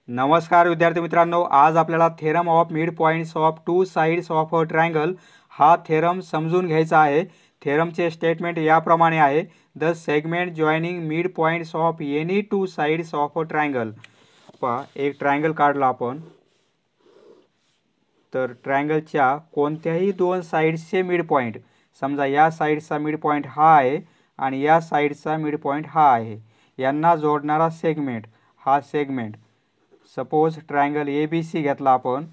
नमस्कार विद्यार्थी मित्रांनो, आज आपल्याला theorem of mid points of two sides of a triangle हा थेरम समजून घ्यायचा आहे। थेरमचे स्टेटमेंट याप्रमाणे आहे, the segment joining mid points of any two sides of a triangle. पहा, एक ट्रायंगल काढला आपण, तर ट्रायंगलच्या कोणत्याही दोन साइड्सचे मिड पॉइंट, समजा या साइडचा मिड पॉइंट हा आहे आणि या साइडचा मिड पॉइंट हा आहे, यांना जोडणारा सेगमेंट, हा segment suppose triangle A B C घेतला आपण,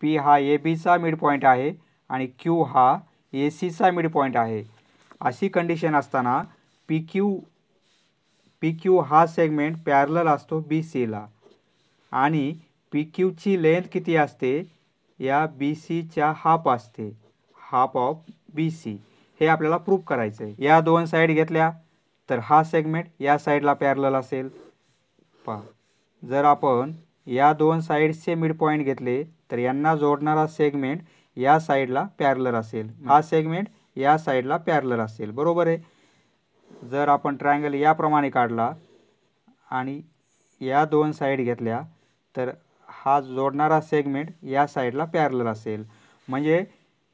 पी हा ए बीचा मिड पॉइंट आहे आणि क्यू हा ए सीचा मिड पॉइंट आहे। अशी कंडिशन असताना पी क्यू हा सेगमेंट पॅरलल असतो बी सीला आणि पी क्यूची लेंथ किती असते, या बी सीच्या हाफ असते, हाफ ऑफ बी सी। हे आपल्याला प्रूफ करायचं आहे। या दोन साईड घेतल्या तर हा सेगमेंट या साईडला पॅरलल असेल। पहा, जर आपण या दोन साइड्सचे मिड पॉइंट घेतले तर यांना जोडणारा सेगमेंट या साइडला पॅरलल असेल, हा सेगमेंट या साइडला पॅरलल असेल, बरोबर आहे। जर आपण ट्रायंगल याप्रमाणे काढला आणि या दोन साइड घेतल्या तर हा जोडणारा सेगमेंट या साइडला पॅरलल असेल, म्हणजे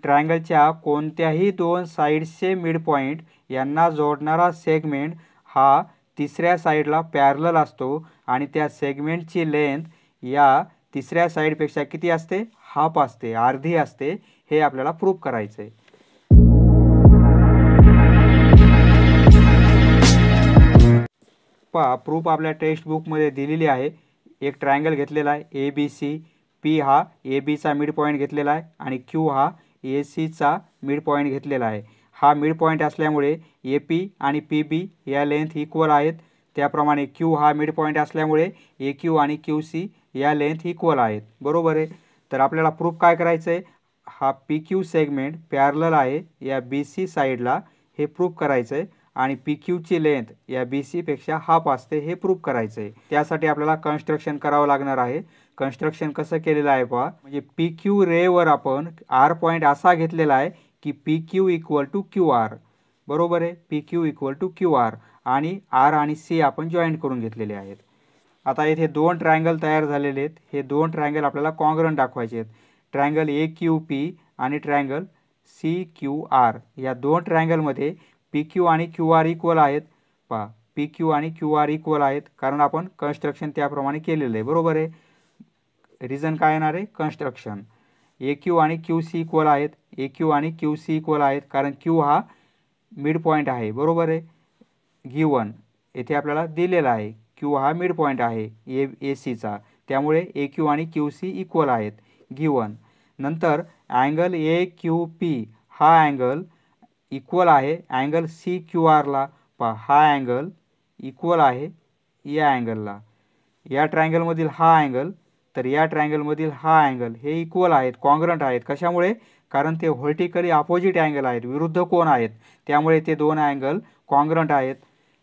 ट्रायंगलच्या कोणत्याही दोन साइड्सचे मिड पॉइंट यांना जोडणारा सेगमेंट हा तिसऱ्या साइडला पॅरलल असतो आणि त्या सेगमेंटची लेंथ या तिसऱ्या साइडपेक्षा किती असते, हाफ असते, अर्धी असते। हे आपल्याला प्रूफ करायचं आहे। पहा, प्रूफ आपल्या टेक्स्ट बुकमध्ये दिलेली आहे। एक ट्रायंगल घेतलेला आहे ए बी सी, पी हा ए बीचा मिड पॉइंट घेतलेला आहे आणि क्यू हा ए सीचा मिड पॉइंट घेतलेला आहे। हा मिड पॉइंट असल्यामुळे ए पी आणि पी बी या लेंथ इक्वल आहेत, त्याप्रमाणे क्यू हा मिड पॉइंट असल्यामुळे ए क्यू आणि क्यू सी या लेंथ इक्वल आहेत, बरोबर आहे। तर आपल्याला प्रूफ काय करायचं आहे, हा पी क्यू सेगमेंट पॅरलल आहे या बी सी साईडला, हे प्रूफ करायचं आहे आणि पी क्यूची लेंथ या बी सीपेक्षा हाफ असते, हे प्रूफ करायचं आहे। त्यासाठी आपल्याला कन्स्ट्रक्शन करावं लागणार आहे। कन्स्ट्रक्शन कसं केलेलं आहे पहा, म्हणजे पी क्यू रेवर आपण आर पॉईंट असा घेतलेला आहे की P Q equal to Q R, बरोबर आहे। P Q equal to Q R आणि आर आणि सी आपण जॉईंट करून घेतलेले आहेत। आता इथे दोन ट्रायंगल तयार झालेले आहेत। हे दोन ट्रायंगल आपल्याला कॉन्ग्रंट दाखवायचे आहेत। ट्रायंगल ए क्यू पी आणि ट्रायंगल सी क्यू आर, या दोन ट्रायंगलमध्ये पी क्यू आणि क्यू आर इक्वल आहेत। पहा, पी क्यू आणि क्यू आर इक्वल आहेत कारण आपण कन्स्ट्रक्शन त्याप्रमाणे केलेलं आहे, बरोबर आहे। रिझन काय येणार आहे, कन्स्ट्रक्शन। ए क्यू आणि क्यू सी इक्वल आहेत, ए क्यू आणि क्यू सी इक्वल आहेत कारण क्यू हा मिड पॉईंट आहे, बरोबर आहे। गिवन येथे आपल्याला दिलेला आहे क्यू हा मिड पॉईंट आहे ए सीचा, त्यामुळे ए क्यू आणि क्यू सी इक्वल आहेत, गिवन। नंतर अँगल ए क्यू पी हा अँगल इक्वल आहे अँगल सी क्यू आरला। पहा, हा अँगल इक्वल आहे या अँगलला। या ट्रायंगलमधील हा अँगल तर या ट्रायंगलमधील हा अँगल हे इक्वल आहेत, कॉन्ग्रंट आहेत। कशामुळे, कारण ते व्हर्टिकली अपोजिट अँगल आहेत, विरुद्ध कोन आहेत, त्यामुळे ते दोन अँगल कॉन्ग्रंट आहेत,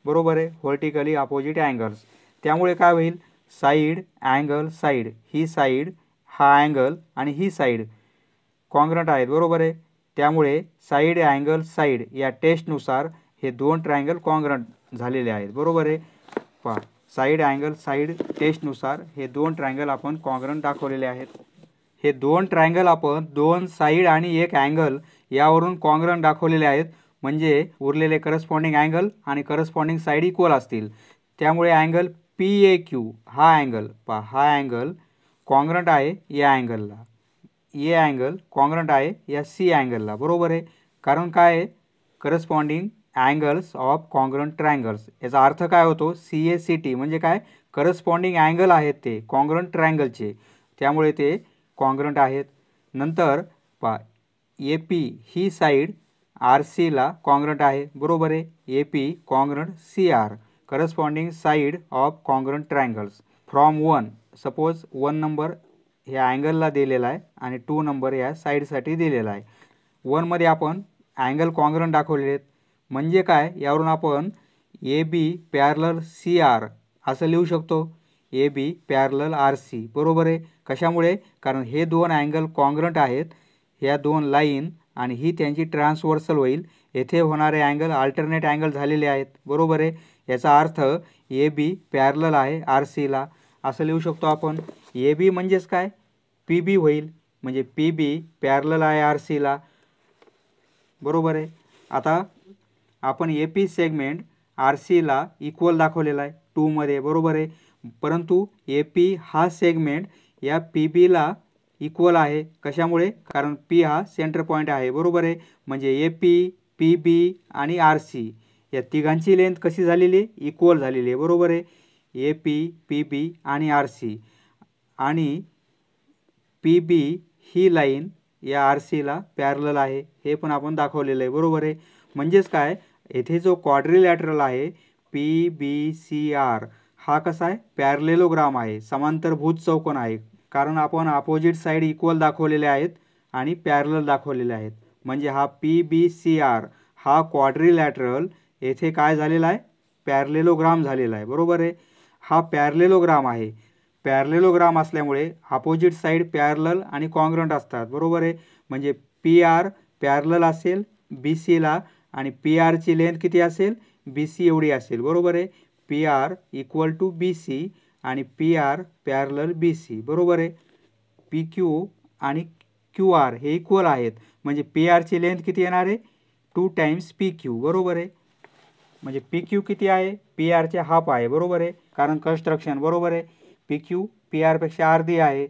बरोबर आहे, व्हर्टिकली अपोजिट अँगल्स। त्यामुळे काय होईल, साईड अँगल साईड, ही साईड, हा अँगल आणि ही साईड कॉन्ग्रंट आहेत, बरोबर आहे। त्यामुळे साईड अँगल साईड या टेस्टनुसार हे दोन ट्रायंगल कॉन्ग्रंट झालेले आहेत, बरोबर आहे। पहा, साईड अँगल साईड टेस्टनुसार हे दोन ट्रायंगल आपण कॉन्ग्रंट दाखवलेले आहेत। हे दोन ट्रायंगल आपण दोन साईड आणि एक अँगल यावरून कॉन्ग्रंट दाखवलेले आहेत, म्हणजे उरलेले करस्पॉन्डिंग अँगल आणि करस्पॉन्डिंग साईड इक्वल असतील। त्यामुळे अँगल पी ए क्यू हा अँगल, पहा हा अँगल कॉन्ग्रंट आहे या अँगलला, ए अँगल कॉन्ग्रंट आहे या सी अँगलला, बरोबर आहे। कारण काय आहे, corresponding angles of congruent triangles, याचा अर्थ काय होतो, सी ए सी टी म्हणजे काय, करस्पॉन्डिंग अँगल आहेत ते कॉन्ग्रंट ट्रायंगलचे, त्यामुळे ते कॉन्ग्रंट आहेत। नंतर पहा, ए पी ही साईड आर सीला कॉन्ग्रंट आहे, बरोबर आहे। A P congruent C R, corresponding side of congruent triangles from one, suppose 1 number ह्या अँगलला दिलेला आहे आणि 2 नंबर या साईडसाठी दिलेला आहे। 1 मध्ये आपण अँगल कॉन्ग्रंट दाखवलेले आहेत, म्हणजे काय, यावरून आपण A B parallel C R असं लिहू शकतो, A B parallel R C, बरोबर आहे। कशामुळे, कारण हे दोन अँगल कॉन्ग्रंट आहेत, ह्या दोन लाईन आणि ही त्यांची ट्रान्सव्हर्सल होईल, येथे होणारे अँगल अल्टरनेट अँगल झालेले आहेत, बरोबर आहे। याचा अर्थ ए बी पॅरलल आहे आर सीला असं लिहू शकतो आपण. ए बी म्हणजेच काय, पी बी होईल, म्हणजे पी बी पॅरलल आहे आर सीला, बरोबर आहे. आता आपण ए पी सेगमेंट आर सीला इक्वल दाखवलेला आहे 2 मध्ये, बरोबर आहे. परंतु ए पी हा सेगमेंट या पी बीला इक्वल आहे. कशामुळे? कारण पी हा सेंटर पॉईंट आहे, बरोबर आहे. म्हणजे ए पी, पी बी आणि आर सी या तिघांची लेंथ कशी झालेली? इक्वल झालेली आहे, बरोबर आहे. ए पी, पी बी आणि आर सी, आणि पी बी ही लाईन या आर सीला पॅरलल आहे, हे पण आपण दाखवलेलं आहे, बरोबर आहे. म्हणजेच काय, येथे जो क्वाड्रिलॅटरल आहे पी बी सी आर हा कसा आहे? पॅरलेलोग्राम आहे, समांतरभुज चौकोन आहे. कारण आपण अपोजिट साईड इक्वल दाखवलेले आहेत आणि पॅरलल दाखवलेले आहेत. म्हणजे हा पी बी सी आर हा क्वाड्रिलॅटरल येथे काय झालेला आहे? पॅरलेलोग्राम झालेला आहे, बरोबर आहे. हा पॅरलेलोग्राम आहे. पॅरलेलोग्राम असल्यामुळे अपोजिट साईड पॅरलल आणि कॉन्ग्रंट असतात, बरोबर आहे. म्हणजे पी आर पॅरलल असेल बी सीला, आणि पी आरची लेंथ किती असेल? बी सी एवढी असेल, बरोबर आहे. P R equal to B C आणि P R parallel B C, बरोबर आहे. पी क्यू आणि क्यू आर हे इक्वल आहेत, म्हणजे पी आरची लेंथ किती येणार आहे? 2 टाइम्स पी क्यू, बरोबर आहे. म्हणजे पी क्यू किती आहे? पी आरचे हाफ आहे, बरोबर आहे. कारण कन्स्ट्रक्शन, बरोबर आहे. पी क्यू पी आरपेक्षा अर्धी आहे,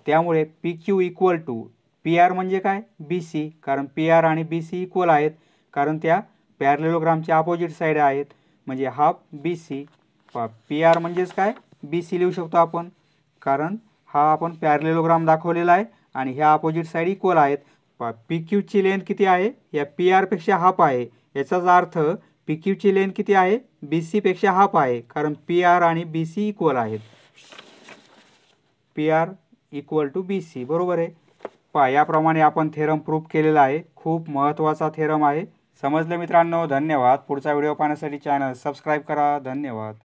त्यामुळे P Q equal to P R म्हणजे काय? B C. कारण पी आर आणि बी सी इक्वल आहेत, कारण त्या पॅरलेलोग्रामच्या अपोजिट साईड आहेत, म्हणजे half B C. P R म्हणजेच काय? बी सी लिहू शकतो आपण, कारण हा आपण पॅरलेलोग्राम दाखवलेला आहे आणि ह्या अपोजिट साईड इक्वल आहेत. पी क्यूची लेंथ किती आहे? या पी आरपेक्षा हाफ आहे. याचाच अर्थ पी क्यूची लेंथ किती आहे? बी सीपेक्षा हाफ आहे, कारण पी आर आणि बी सी इक्वल आहेत. P R equal to B C, बरोबर आहे. याप्रमाणे आपण थेरम प्रूफ केलेला आहे. खूप महत्त्वाचा थेरम आहे. समजले मित्रांनो? धन्यवाद. पुढचा व्हिडिओ पाहण्यासाठी चॅनल सबस्क्राईब करा. धन्यवाद.